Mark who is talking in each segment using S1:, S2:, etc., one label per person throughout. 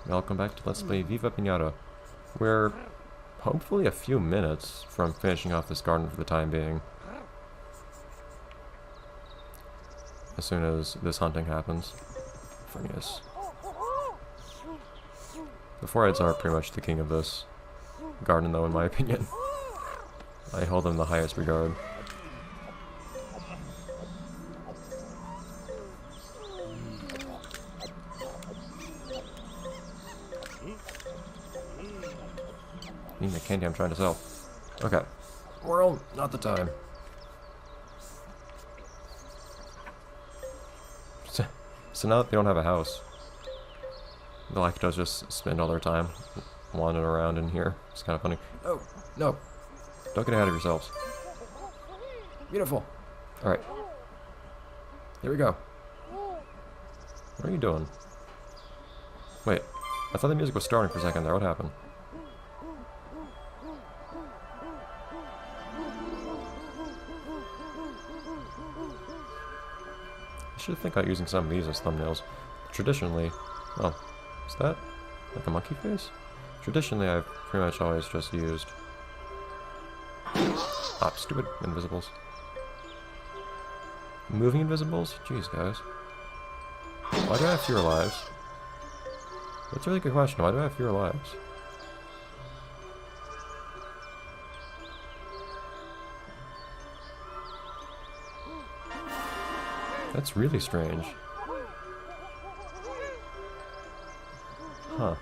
S1: Welcome back to Let's Play Viva Piñata. We're hopefully a few minutes from finishing off this garden for the time being. As soon as this hunting happens. Phineas. The foreheads are pretty much the king of this garden though, in my opinion. I hold them in the highest regard. Need the candy I'm trying to sell. Okay. World, not the time. So now that they don't have a house, the Lactos just spend all their time wandering around in here. It's kind of funny. Oh, no. Don't get ahead of yourselves. Beautiful. Alright. Here we go. What are you doing? Wait. I thought the music was starting for a second there. What happened? I should think about using some of these as thumbnails. Traditionally... Oh. Is that like a monkey face? Traditionally, I've pretty much always just used... Ah, stupid invisibles. Moving invisibles? Jeez, guys. Why do I have fewer lives? That's a really good question. Why do I have fewer lives? That's really strange. Huh.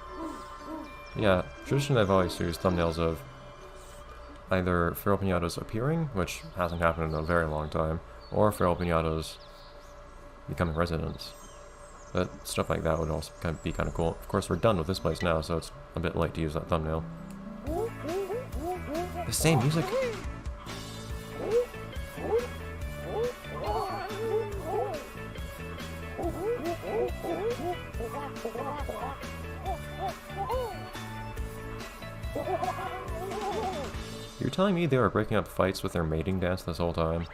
S1: Yeah, traditionally I've always used thumbnails of either feral piñatas appearing, which hasn't happened in a very long time, or feral piñatas becoming residents. But stuff like that would also be kind of cool. Of course, we're done with this place now, so it's a bit late to use that thumbnail. The same music? You're telling me they were breaking up fights with their mating dance this whole time?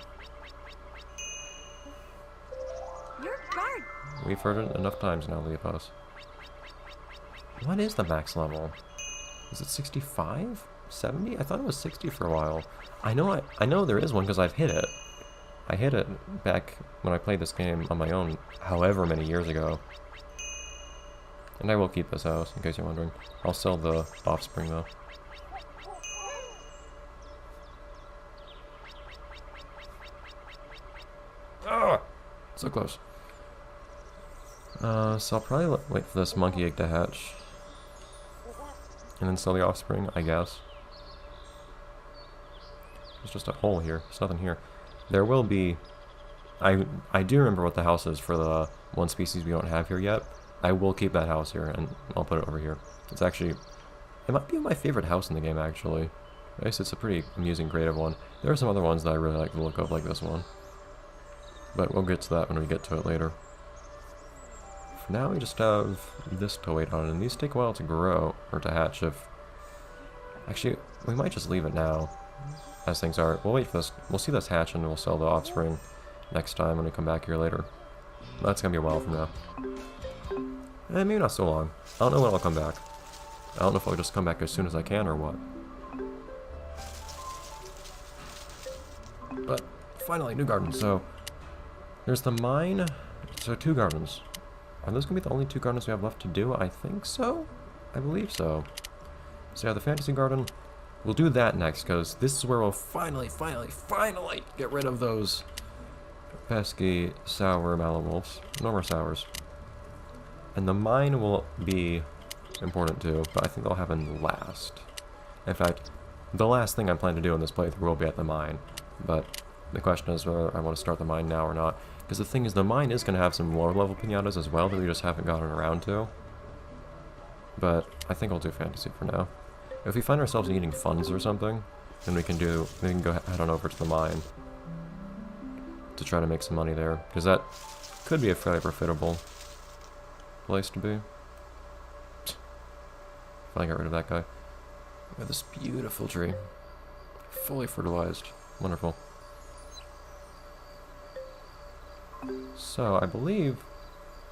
S1: We've heard it enough times now, Leopos. What is the max level? Is it 65? 70? I thought it was 60 for a while. I know there is one because I've hit it. I hit it back when I played this game on my own however many years ago. And I will keep this house, in case you're wondering. I'll sell the offspring though. Ah! So close. So I'll probably wait for this monkey egg to hatch. And then sell the offspring, I guess. There's just a hole here. There's nothing here. There will be... I do remember what the house is for the one species we don't have here yet. I will keep that house here, and I'll put it over here. It's actually... It might be my favorite house in the game, actually. I guess it's a pretty amusing, creative one. There are some other ones that I really like the look of, like this one. But we'll get to that when we get to it later. For now, we just have this to wait on, and these take a while to grow, or to hatch if... Actually, we might just leave it now, as things are. We'll wait for this, we'll see this hatch, and we'll sell the offspring next time when we come back here later. That's gonna be a while from now. Eh, maybe not so long. I don't know when I'll come back. I don't know if I'll just come back as soon as I can, or what. But, finally, new garden, so... There's the mine, so 2 gardens. Are those going to be the only 2 gardens we have left to do? I think so? I believe so. So yeah, the fantasy garden, we'll do that next, because this is where we'll finally get rid of those pesky, sour Malawolves. No more sours. And the mine will be important too, but I think they'll happen last. In fact, the last thing I'm planning to do in this playthrough will be at the mine, but the question is whether I want to start the mine now or not. Because the thing is, the mine is going to have some lower level piñatas as well that we just haven't gotten around to. But I think I'll do fantasy for now. If we find ourselves needing funds or something, then we can go head on over to the mine to try to make some money there. Because that could be a fairly profitable place to be. Finally got rid of that guy. We have this beautiful tree. Fully fertilized. Wonderful. So, I believe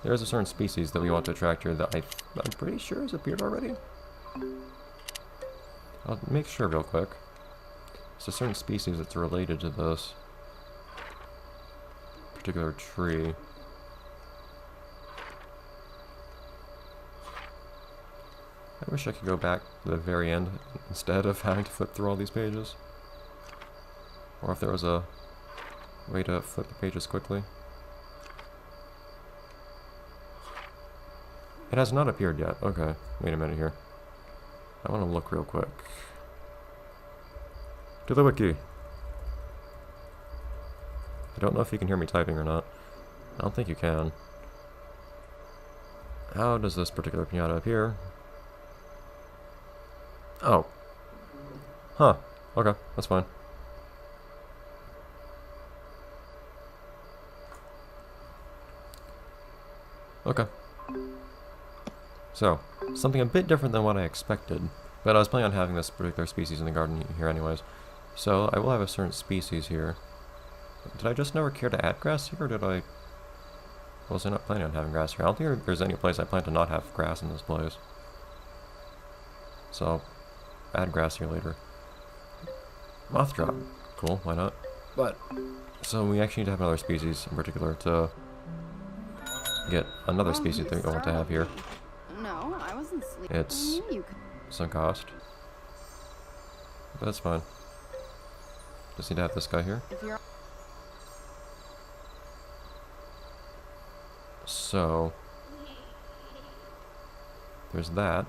S1: There's a certain species that we want to attract here that I'm pretty sure has appeared already. I'll make sure real quick. It's a certain species that's related to this particular tree. I wish I could go back to the very end instead of having to flip through all these pages. Or if there was a way to flip the pages quickly. It has not appeared yet. Okay, wait a minute here. I want to look real quick. To the wiki. I don't know if you can hear me typing or not. I don't think you can. How does this particular piñata appear? Oh. Huh. Okay, that's fine. Okay. So, something a bit different than what I expected, but I was planning on having this particular species in the garden here anyways. So, I will have a certain species here. Did I just never care to add grass here, or did I... Was I not planning on having grass here? I don't think there's any place I plan to not have grass in this place. So, I'll add grass here later. Moth drop. Cool, why not? But, so we actually need to have another species in particular to get another species that we want to have here.
S2: No, I wasn't sleeping.
S1: It's some cost. But that's fine. Just need to have this guy here. So, there's that.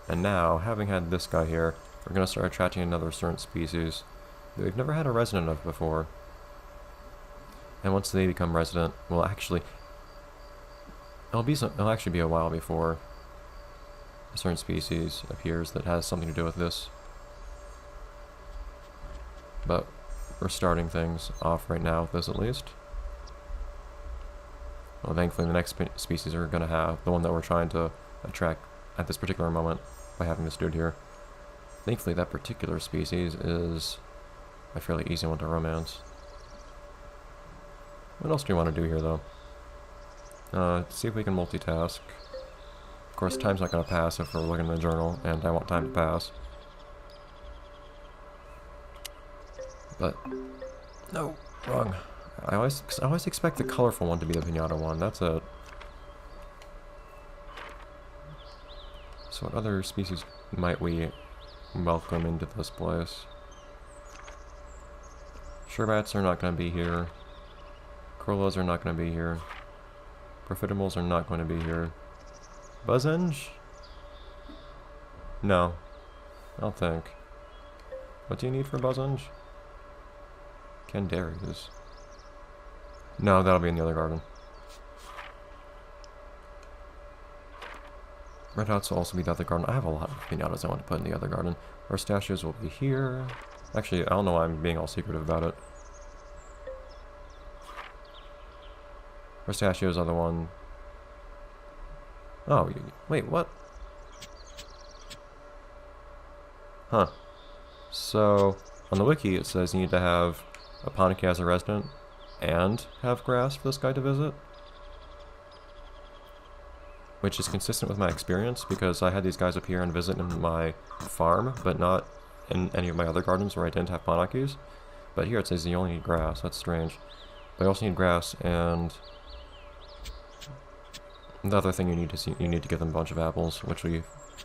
S1: And now, having had this guy here, we're going to start attracting another certain species that we've never had a resident of before. And once they become resident, well, actually, it'll actually be a while before a certain species appears that has something to do with this. But we're starting things off right now with this at least. Well, thankfully the next species are going to have the one that we're trying to attract at this particular moment by having this dude here. Thankfully that particular species is a fairly easy one to romance. What else do you want to do here though? See if we can multitask. Of course, time's not going to pass if we're looking in the journal, and I want time to pass. But, no, wrong. I always expect the colorful one to be the piñata one, that's it. So what other species might we welcome into this place? Sherbats are not going to be here. Corollas are not going to be here. Profitables are not going to be here. Buzzenge? No. I don't think. What do you need for Buzzenge? Candarias. No, that'll be in the other garden. Red Hots will also be the other garden. I have a lot of piñatas I want to put in the other garden. Our statues will be here. Actually, I don't know why I'm being all secretive about it. Pistachios are the one... Oh, wait, what? Huh. So, on the wiki it says you need to have a Poniki as a resident and have grass for this guy to visit. Which is consistent with my experience, because I had these guys appear and visit in my farm, but not in any of my other gardens where I didn't have Ponakis. But here it says you only need grass, that's strange. But you also need grass, and... the other thing you need is you need to give them a bunch of apples, which we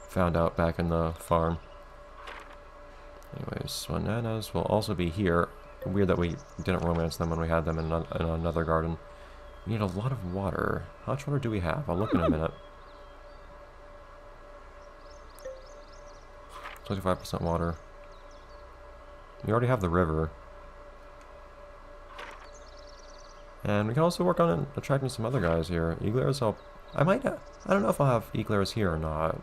S1: found out back in the farm. Anyways, bananas will also be here. Weird that we didn't romance them when we had them in another garden. We need a lot of water. How much water do we have? I'll look in a minute. 25% water. We already have the river. And we can also work on attracting some other guys here. Eagles, I don't know if I'll have Eclairs here or not.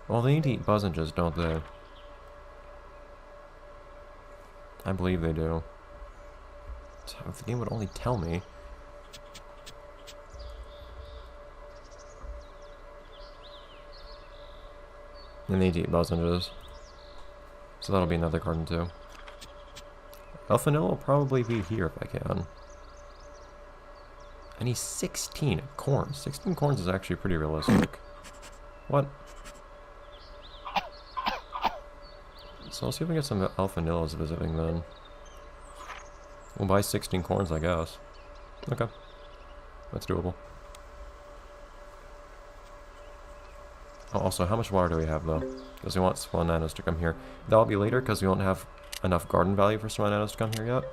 S1: Well, they need to eat Buzzinges, don't they? I believe they do. So if the game would only tell me. They need to eat Buzzinges. So that'll be another garden too. Elfinilla will probably be here if I can. I need 16 corns. 16 corns is actually pretty realistic. What? So let's see if we can get some alphanillas visiting then. We'll buy 16 corns, I guess. Okay. That's doable. Oh, also, how much water do we have, though? Because we want Swananas to come here. That'll be later, because we won't have enough garden value for Swananas to come here yet.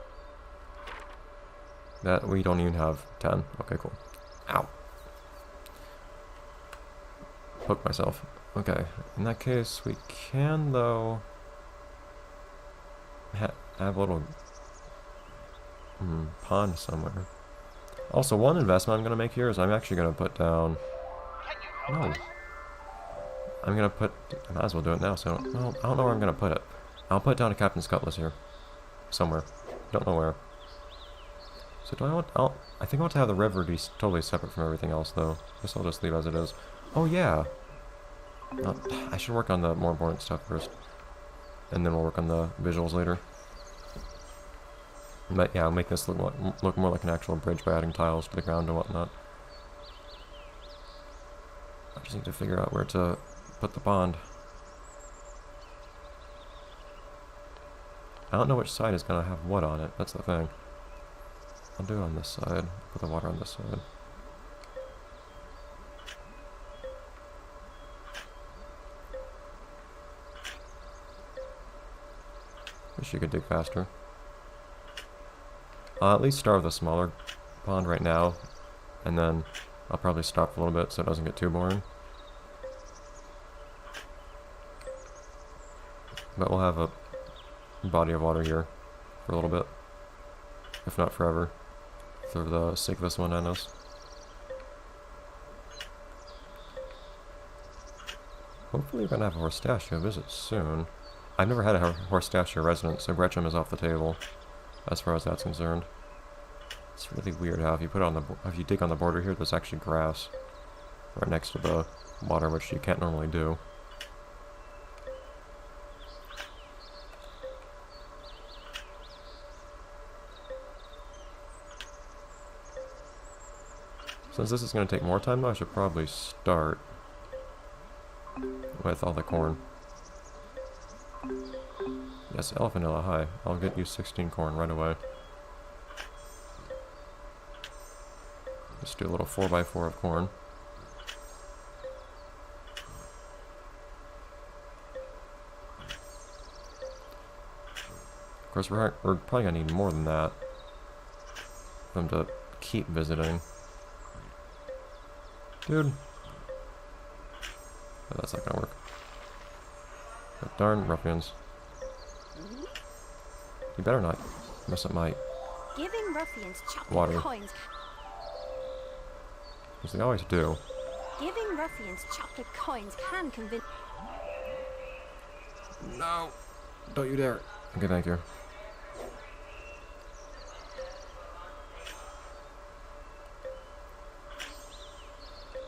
S1: That we don't even have 10. Okay, cool. Ow. Poke myself. Okay, in that case, we can, though, have a little pond somewhere. Also, one investment I'm going to make here is I'm actually going to put down... No. I'm going to put... I might as well do it now, so... Well, I don't know where I'm going to put it. I'll put down a Captain's Cutlass here. Somewhere. Don't know where. So do I want... I think I want to have the river be totally separate from everything else, though. Guess I'll just leave as it is. Oh, yeah! I should work on the more important stuff first. And then we'll work on the visuals later. But yeah, I'll make this look more like an actual bridge by adding tiles to the ground and whatnot. I just need to figure out where to put the pond. I don't know which side is going to have what on it, that's the thing. I'll do it on this side, put the water on this side. Wish you could dig faster. I'll at least start with a smaller pond right now, and then I'll probably stop for a little bit so it doesn't get too boring. But we'll have a body of water here for a little bit, if not forever, for the sake of this one and us. Hopefully we're going to have a Horstachio visit soon. I've never had a Horstachio resident, so Gretchen is off the table, as far as that's concerned. It's really weird how if you dig on the border here, there's actually grass right next to the water, which you can't normally do. Since this is going to take more time, though, I should probably start with all the corn. Yes, Elfanilla, hi. I'll get you 16 corn right away. Just do a little 4x4 of corn. Of course, we're probably going to need more than that for them to keep visiting. Dude. Oh, that's not going to work. But darn ruffians. You better not mess up my
S2: Giving ruffians chocolate
S1: water.
S2: coins.
S1: As they always do.
S2: Giving ruffians chocolate coins can convince.
S1: No! Don't you dare. Okay, thank you.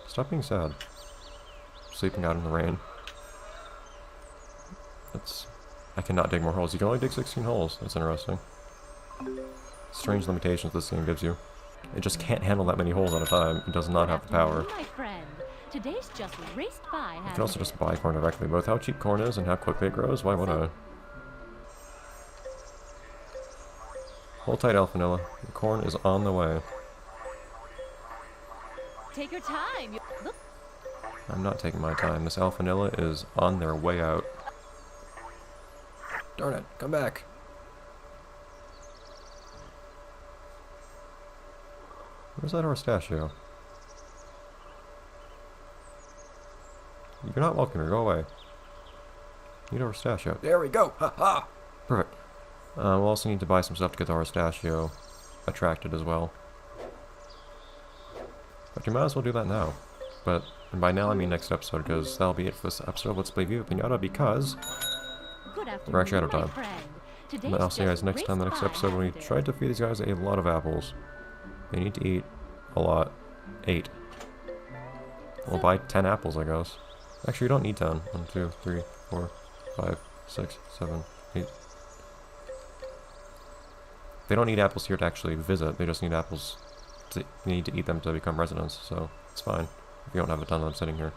S1: Stop being sad. Sleeping out in the rain. I cannot dig more holes. You can only dig 16 holes. That's interesting. Strange limitations this game gives you. It just can't handle that many holes at a time. It does not have the power.
S3: My friend. Today's just raced by.
S1: You can also just buy corn directly. Both how cheap corn is and how quickly it grows. Why would I? Hold tight, Elfanilla. The corn is on the way.
S3: Take your time. Look.
S1: I'm not taking my time. This Elfanilla is on their way out. Darn it, come back. Where's that Horstachio? You're not welcome here, go away. Need a Horstachio. There we go! Ha ha! Perfect. We'll also need to buy some stuff to get the Horstachio attracted as well. But you might as well do that now. But and by now I mean next episode, because that'll be it for this episode of Let's Play Viva Piñata, because we're actually out of time. But I'll see you guys next time, the next episode, when we try to feed these guys a lot of apples. They need to eat a lot. 8. We'll buy 10 apples, I guess. Actually, we don't need 10. 1, 2, 3, 4, 5, 6, 7, 8. They don't need apples here to actually visit. They just need apples need to eat them to become residents, so it's fine if you don't have a ton of them sitting here.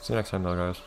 S1: See you next time, though, guys.